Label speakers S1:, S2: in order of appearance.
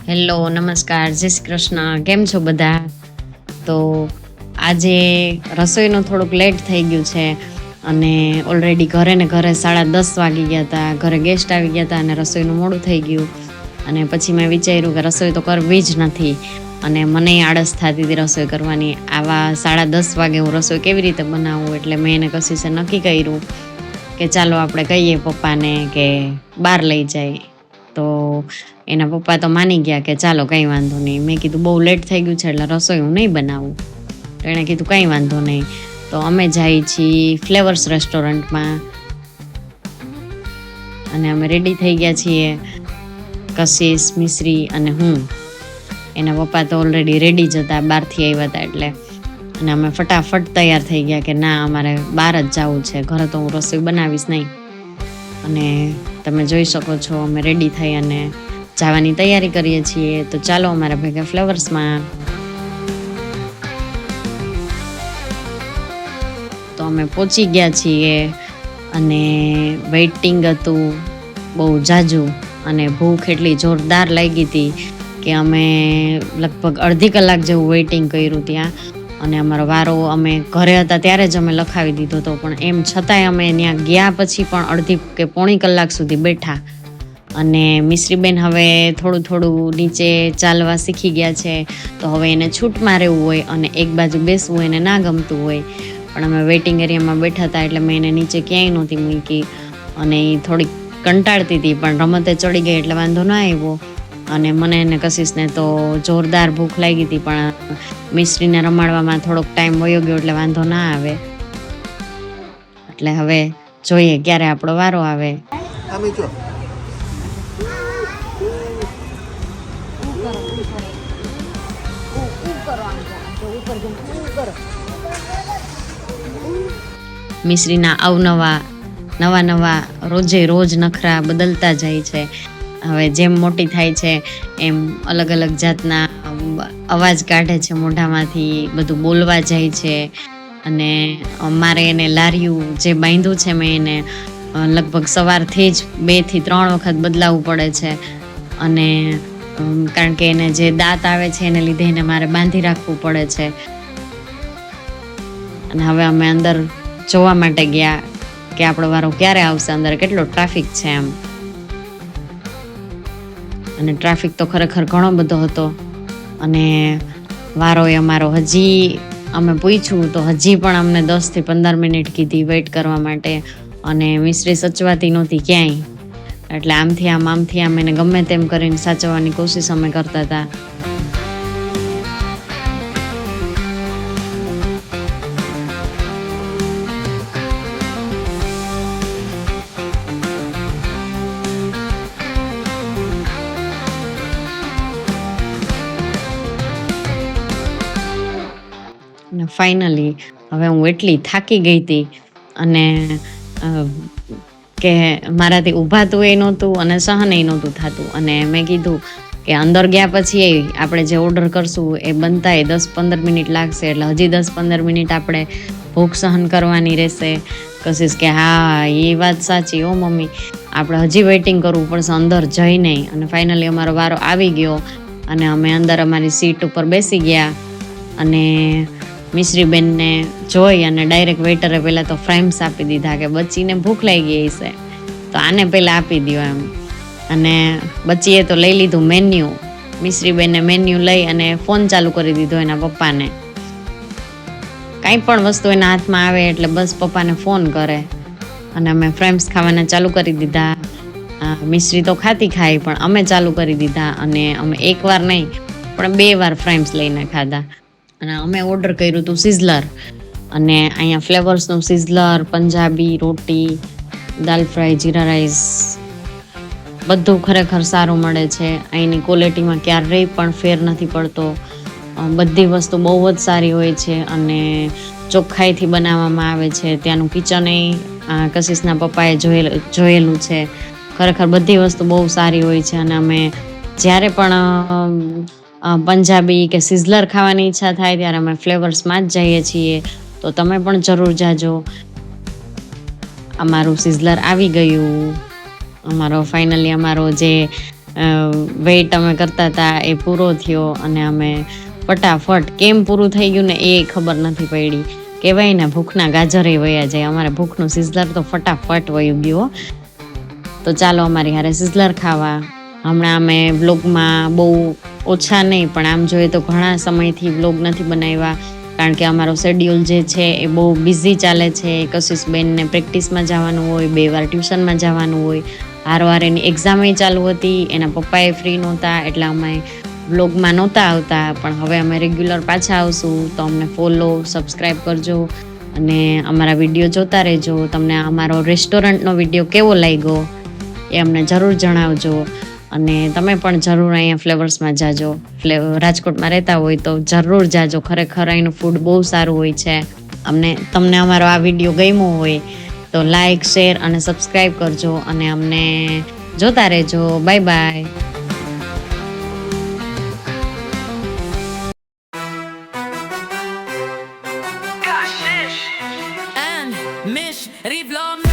S1: Hello, નમસ્કાર, જય શ્રી કૃષ્ણ. કેમ છો બધા? તો આજે રસોઈનું થોડુંક લેટ થઈ ગયું છે અને ઓલરેડી ઘરે 10:30 વાગી ગયા હતા. ઘરે ગેસ્ટ આવી ગયા હતા અને રસોઈનું મોડું થઈ ગયું. અને પછી મેં વિચાર્યું કે રસોઈ તો કરવી જ નથી અને મને આળસ થતી હતી રસોઈ કરવાની. આવા 10:30 વાગે હું રસોઈ કેવી રીતે બનાવું? એટલે મેં એને કશીસે નક્કી કર્યું કે ચાલો આપણે કહીએ પપ્પાને કે બહાર લઈ જાય. તો એના પપ્પા તો માની ગયા કે ચાલો કંઈ વાંધો નહીં. મેં કીધું બહુ લેટ થઈ ગયું છે એટલે રસોઈ હું નહીં બનાવું. તો એણે કીધું કંઈ વાંધો નહીં. તો અમે જઈએ છીએ ફ્લેવર્સ રેસ્ટોરન્ટમાં અને અમે રેડી થઈ ગયા છીએ, કશિશ, મિશ્રી અને હું. એના પપ્પા તો ઓલરેડી રેડી જ હતા, બહારથી આવ્યા હતા એટલે. અને અમે ફટાફટ તૈયાર થઈ ગયા કે ના, અમારે બહાર જ જવું છે, ઘરે તો હું રસોઈ બનાવીશ નહીં. અને તમે જોઈ શકો છો અમે રેડી થઈ અને જવાની તૈયારી કરીએ છીએ. તો ચાલો અમારા ભેગા ફ્લેવર્સમાં. તો અમે પહોંચી ગયા છીએ અને વેઇટિંગ હતું બહુ જાજુ અને ભૂખ એટલી જોરદાર લાગી હતી કે અમે લગભગ અડધી કલાક જેવું વેઇટિંગ કર્યું ત્યાં. અને અમારો વારો અમે ઘરે હતા ત્યારે જ અમે લખાવી દીધો હતો, પણ એમ છતાંય અમે ત્યાં ગયા પછી પણ અડધી કે પોણી કલાક સુધી બેઠા. અને મિશ્રીબેન હવે થોડું થોડું નીચે ચાલવા શીખી ગયા છે, તો હવે એને છૂટમાં રહેવું હોય અને એક બાજુ બેસવું એને ના ગમતું હોય. પણ અમે વેઇટિંગ એરિયામાં બેઠા હતા એટલે મેં એને નીચે ક્યાંય નહોતી મૂકી અને એ થોડીક કંટાળતી હતી, પણ રમતે ચડી ગઈ એટલે વાંધો ના આવ્યો. અને મને એને કશિશને તો જોરદાર ભૂખ લાગી હતી, પણ મિશ્રીને રમાડવામાં થોડોક ટાઈમ વયો ગયો એટલે વાંધો ના આવે. એટલે હવે જોઈએ ક્યારે આપણો વારો આવે. મિશ્રીના નવા રોજ નખરા બદલતા જાય છે. હવે જેમ મોટી થાય છે એમ અલગ અલગ જાતના અવાજ કાઢે છે મોઢામાંથી, બધું બોલવા જાય છે. અને મારે એને લાર્યું જે બાંધ્યું છે મેં એને લગભગ સવારથી જ 2 થી 3 વખત બદલાવવું પડે છે. અને કારણ કે એને જે દાંત આવે છે એને લીધે એને મારે બાંધી રાખવું પડે છે. અને હવે અમે અંદર જોવા માટે ગયા કે આપણો વારો ક્યારે આવશે, અંદર કેટલો ટ્રાફિક છે એમ. અને ટ્રાફિક તો ખરેખર ઘણો બધો હતો. અને વારો એ અમારો હજી અમે પૂછ્યું તો હજી પણ અમને 10 થી 15 મિનિટ કીધી વેઇટ કરવા માટે. અને મિશ્રી સચવાતી નહોતી ક્યાંય, એટલે આમથી આમ એને ગમે તેમ કરીને સાચવવાની કોશિશ અમે કરતા હતા. અને ફાઇનલી હવે હું એટલી થાકી ગઈ હતી અને કે મારાથી ઊભાતું એ નહોતું અને સહન એ નહોતું થતું. અને મેં કીધું કે અંદર ગયા પછી આપણે જે ઓર્ડર કરશું એ બનતા 10-15 મિનિટ લાગશે, એટલે હજી 10-15 મિનિટ આપણે ભૂખ સહન કરવાની રહેશે. કશિશ કે હા, એ વાત સાચી હો મમ્મી, આપણે હજી વેઇટિંગ કરવું પડશે અંદર જઈ નહીં. અને ફાઇનલી અમારો વારો આવી ગયો અને અમે અંદર અમારી સીટ ઉપર બેસી ગયા. અને મિશ્રીબેનને જોઈ અને ડાયરેક્ટ વેઇટરે પહેલાં તો ફ્રાઈમ્સ આપી દીધા કે બચ્ચીને ભૂખ લાગી હશે તો આને પહેલાં આપી દો એમ. અને બચ્ચીએ તો લઈ લીધું મેન્યુ. મિશ્રીબેને મેન્યુ લઈ અને ફોન ચાલુ કરી દીધો એના પપ્પાને. કાંઈ પણ વસ્તુ એના હાથમાં આવે એટલે બસ પપ્પાને ફોન કરે. અને અમે ફ્રાઈમ્સ ખાવાના ચાલુ કરી દીધા. મિશ્રી તો ખાય પણ અમે ચાલુ કરી દીધા. અને અમે એકવાર નહીં પણ 2 વાર ફ્રાઈમ્સ લઈને ખાધા. અને અમે ઓર્ડર કર્યું હતું સિઝલર. અને અહીંયા ફ્લેવર્સનું સિઝલર, પંજાબી રોટી, દાલ ફ્રાય, જીરા રાઈસ બધું ખરેખર સારું મળે છે. અહીંની ક્વોલિટીમાં ક્યારેય પણ ફેર નથી પડતો. બધી વસ્તુ બહુ જ સારી હોય છે અને ચોખ્ખાઈથી બનાવવામાં આવે છે. ત્યાંનું કિચન કશિશના પપ્પાએ જોયેલું છે. ખરેખર બધી વસ્તુ બહુ સારી હોય છે. અને અમે જ્યારે પણ પંજાબી કે સિઝલર ખાવાની ઈચ્છા થાય ત્યારે અમે ફ્લેવર્સમાં જ જઈએ છીએ. તો તમે પણ જરૂર જાજો. અમારું સિઝલર આવી ગયું. અમારો ફાઇનલી અમારો જે વેઇટ અમે કરતા હતા એ પૂરો થયો અને અમે ફટાફટ કેમ પૂરું થઈ ગયું ને એ ખબર નથી પડી. કહેવાય ને ભૂખના ગાજરે વયા જાય, અમારે ભૂખનું સિઝલર તો ફટાફટ વયું ગયું. તો ચાલો અમારી હારે સિઝલર ખાવા. હમણાં અમે વ્લોગમાં બહુ ઓછા નહીં પણ આમ જોઈએ તો ઘણા સમયથી વ્લોગ નથી બનાવ્યા, કારણ કે અમારો શેડ્યુલ જે છે એ બહુ બિઝી ચાલે છે. કશિશબેનને પ્રેક્ટિસમાં જવાનું હોય, 2 વાર ટ્યુશનમાં જવાનું હોય, હારવાર એની એક્ઝામે ચાલુ હતી, એના પપ્પાએ ફ્રી નહોતા, એટલે અમે વ્લોગમાં નહોતા આવતા. પણ હવે અમે રેગ્યુલર પાછા આવશું, તો અમને ફોલો સબસ્ક્રાઈબ કરજો અને અમારા વિડીયો જોતા રહેજો. તમને અમારો રેસ્ટોરન્ટનો વિડીયો કેવો લાગ્યો એ અમને જરૂર જણાવજો અને તમે પણ જરૂર અહીંયા ફ્લેવર્સમાં જાજો. રાજકોટમાં રહેતા હોય તો જરૂર જાજો, ખરેખર અહીંનું ફૂડ બહુ સારું હોય છે. તમને અમારો આ વિડીયો ગમ્યો હોય તો લાઈક, શેર અને સબસ્ક્રાઈબ કરજો અને અમને જોતા રહેજો. Bye bye.
S2: And Mish Revlog.